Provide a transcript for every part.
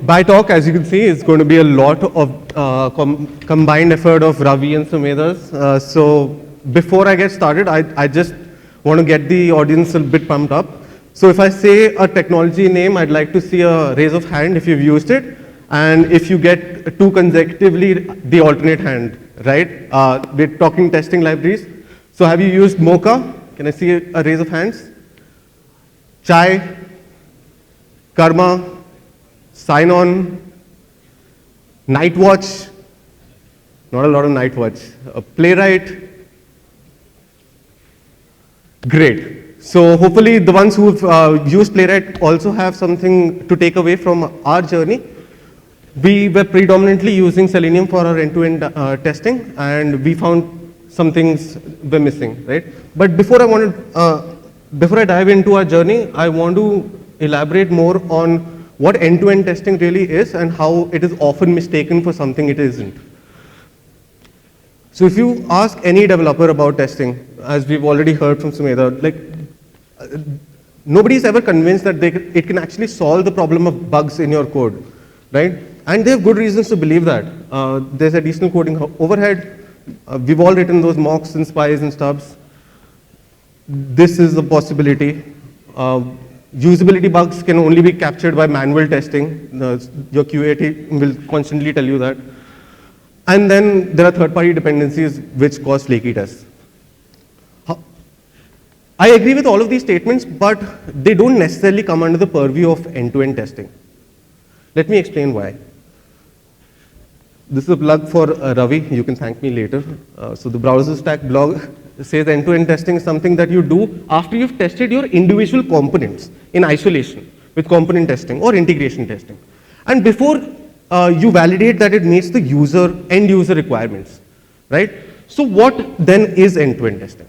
By talk, as you can see, is going to be a lot of combined effort of Ravi and Sumeda's. So before I get started, I just want to get the audience a bit pumped up. So if I say a technology name, I'd like to see a raise of hand if you've used it. And if you get two consecutively, the alternate hand, right? We're talking testing libraries. So have you used Mocha? Can I see a raise of hands? Chai, Karma, Sign On, Nightwatch, not a lot of Nightwatch, Playwright. Great. So hopefully the ones who've used Playwright also have something to take away from our journey. We were predominantly using Selenium for our end-to-end testing, and we found some things were missing, right? But before I dive into our journey, I want to elaborate more on what end-to-end testing really is and how it is often mistaken for something it isn't. So if you ask any developer about testing, as we've already heard from Sumedha, like nobody's ever convinced that it can actually solve the problem of bugs in your code, right? And they have good reasons to believe that. There's additional coding overhead. We've all written those mocks and spies and stubs. This is a possibility. Usability bugs can only be captured by manual testing. Your QA team will constantly tell you that. And then there are third-party dependencies which cause flaky tests. I agree with all of these statements, but they don't necessarily come under the purview of end-to-end testing. Let me explain why. This is a plug for Ravi. You can thank me later. So the Browser Stack blog says end-to-end testing is something that you do after you've tested your individual components in isolation with component testing or integration testing. And before you validate that it meets the end user requirements, right? So what then is end-to-end testing?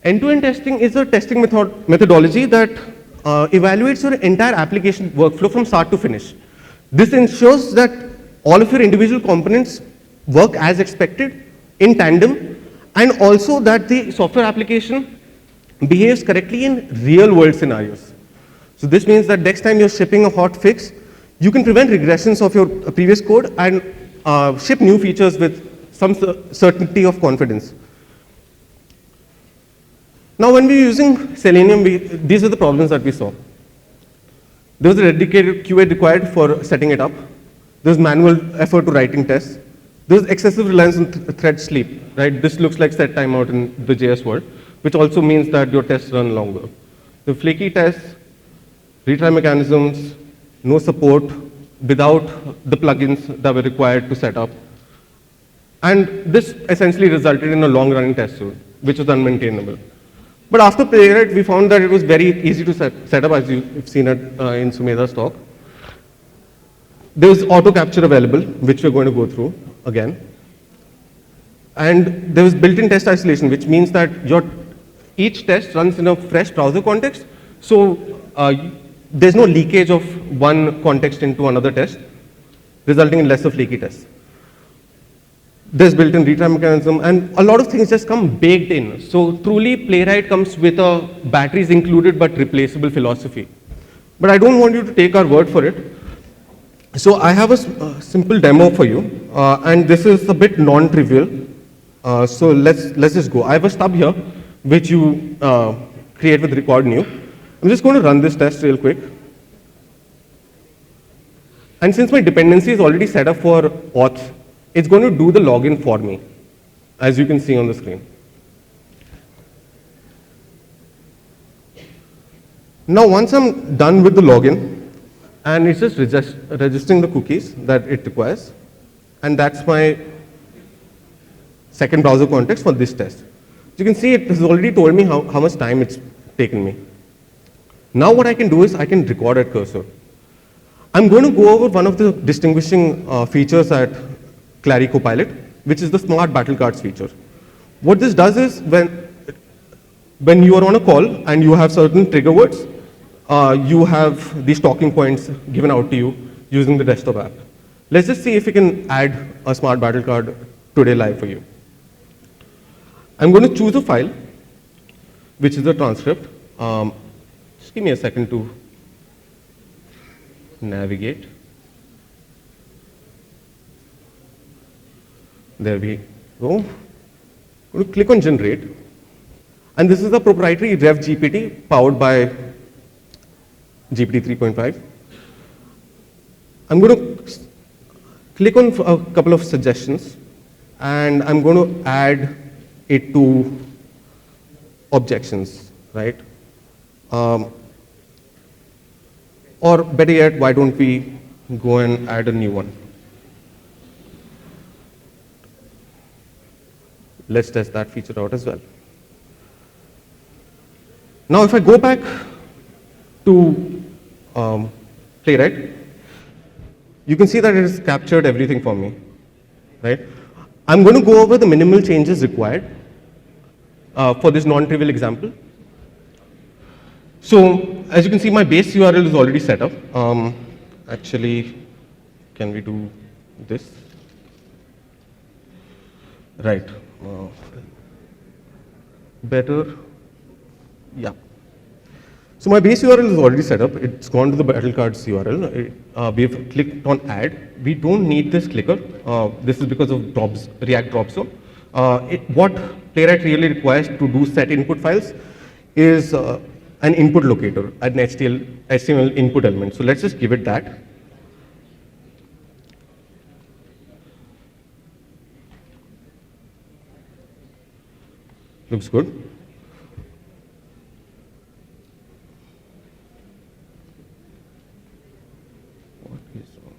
End-to-end testing is a testing methodology that evaluates your entire application workflow from start to finish. This ensures that all of your individual components work as expected in tandem, and also that the software application behaves correctly in real world scenarios. So this means that next time you're shipping a hot fix, you can prevent regressions of your previous code and ship new features with some certainty of confidence. Now when we're using Selenium, these are the problems that we saw. There was a dedicated QA required for setting it up. There's manual effort to writing tests. There's excessive reliance on thread sleep, right? This looks like set timeout in the JS world, which also means that your tests run longer. The flaky tests, retry mechanisms, no support without the plugins that were required to set up. And this essentially resulted in a long-running test suite, which was unmaintainable. But after Playwright, we found that it was very easy to set up, as you've seen it in Sumedha's talk. There's auto capture available, which we're going to go through again. And there was built-in test isolation, which means that each test runs in a fresh browser context. So there's no leakage of one context into another test, resulting in lesser flaky tests. There's built-in retry mechanism, and a lot of things just come baked in. So truly, Playwright comes with a batteries included but replaceable philosophy. But I don't want you to take our word for it. So I have a simple demo for you, and this is a bit non-trivial. So let's just go. I have a stub here, which you create with record new. I'm just going to run this test real quick. And since my dependency is already set up for auth, it's going to do the login for me, as you can see on the screen. Now, once I'm done with the login, and it's just registering the cookies that it requires, and that's my second browser context for this test. You can see it has already told me how much time it's taken me. Now what I can do is I can record at cursor. I'm going to go over one of the distinguishing features at Clary Copilot, which is the Smart Battle Cards feature. What this does is when you are on a call and you have certain trigger words, you have these talking points given out to you using the desktop app. Let's just see if we can add a Smart Battle Card today live for you. I'm going to choose a file. which is the transcript. Just give me a second to navigate. There we go. I'm going to click on generate. And this is the proprietary Rev GPT powered by GPT 3.5. I'm going to click on a couple of suggestions, and I'm going to add it to objections, right? Or better yet, why don't we go and add a new one? Let's test that feature out as well. Now, if I go back to Playwright, you can see that it has captured everything for me, right? I'm going to go over the minimal changes required for this non-trivial example. So, as you can see, my base URL is already set up. Actually, can we do this? Right. Better. Yeah. So my base URL is already set up. It's gone to the battle cards URL. We've clicked on add. We don't need this clicker. This is because of React drop zone. What Playwright really requires to do set input files is an input locator, an HTML input element. So let's just give it that. Looks good. What is wrong?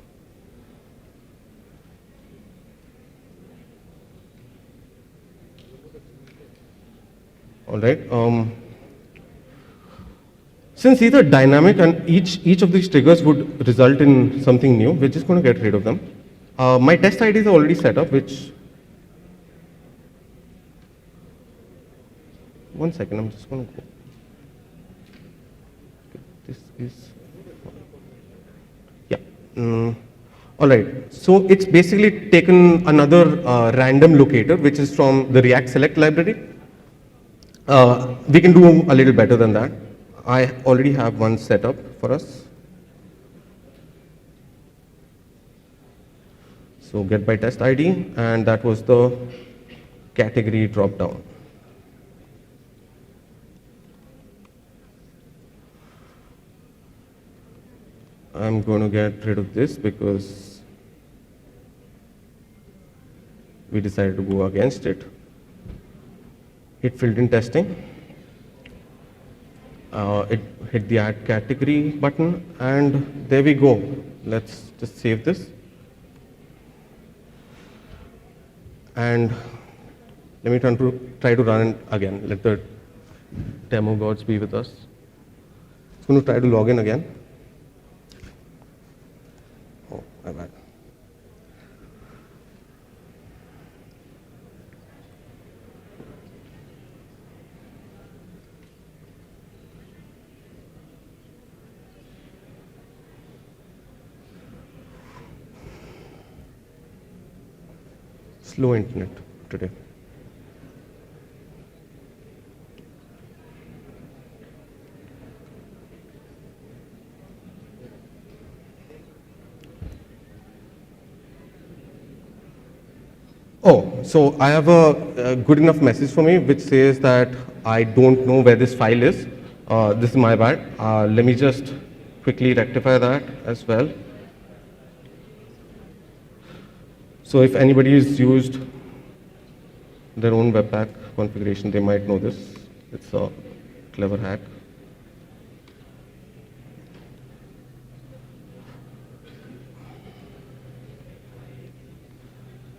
All right. Since these are dynamic and each of these triggers would result in something new, we're just going to get rid of them. My test IDs are already set up, which. One second, I'm just going to go. This is. Yeah. All right. So it's basically taken another random locator, which is from the React Select library. We can do a little better than that. I already have one set up for us. So get by test ID, and that was the category drop down. I'm going to get rid of this because we decided to go against it. Hit filled in testing. It hit the add category button, and there we go. Let's just save this. And let me try to run it again. Let the demo gods be with us. It's going to try to log in again. Oh, my bad. Slow internet today. Oh, so I have a good enough message for me which says that I don't know where this file is. This is my bad. Let me just quickly rectify that as well. So if anybody has used their own Webpack configuration, they might know this. It's a clever hack.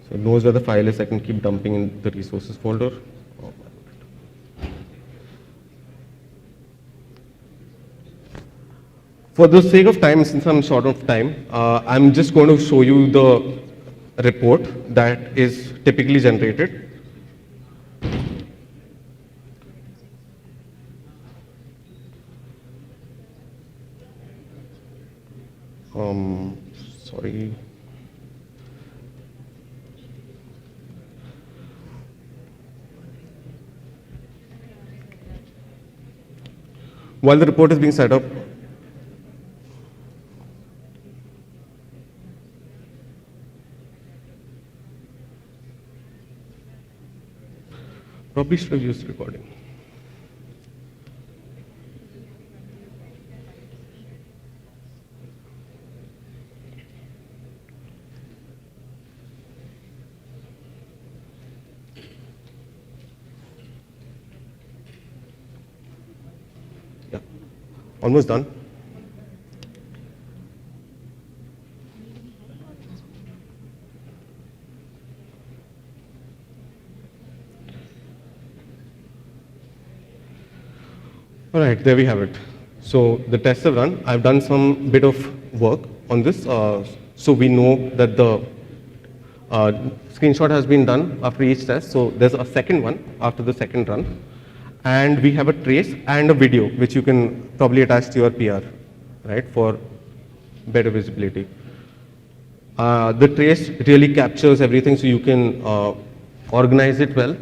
So it knows where the file is. I can keep dumping in the resources folder. Oh, for the sake of time, since I'm short of time, I'm just going to show you the report that is typically generated. Sorry. While the report is being set up, probably should have used recording. Yeah, almost done. All right, there we have it. So the tests have run. I've done some bit of work on this. So we know that the screenshot has been done after each test. So there's a second one after the second run. And we have a trace and a video, which you can probably attach to your PR, right, for better visibility. The trace really captures everything, so you can organize it well.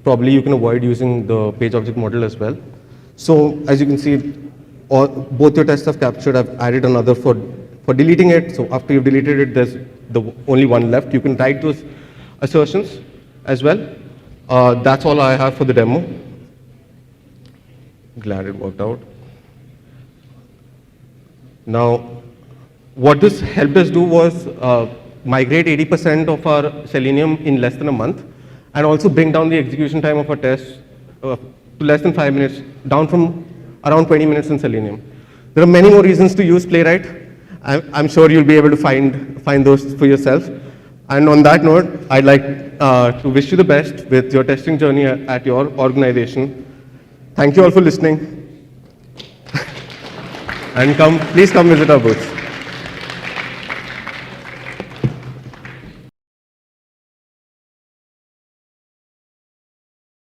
Probably you can avoid using the page object model as well. So as you can see, both your tests have captured. I've added another for deleting it. So after you've deleted it, there's only one left. You can write those assertions as well. That's all I have for the demo. Glad it worked out. Now, what this helped us do was migrate 80% of our Selenium in less than a month, and also bring down the execution time of our tests to less than 5 minutes, down from around 20 minutes in Selenium. There are many more reasons to use Playwright. I'm sure you'll be able to find those for yourself. And on that note, I'd like to wish you the best with your testing journey at your organization. Thank you all for listening. And please come visit our booth.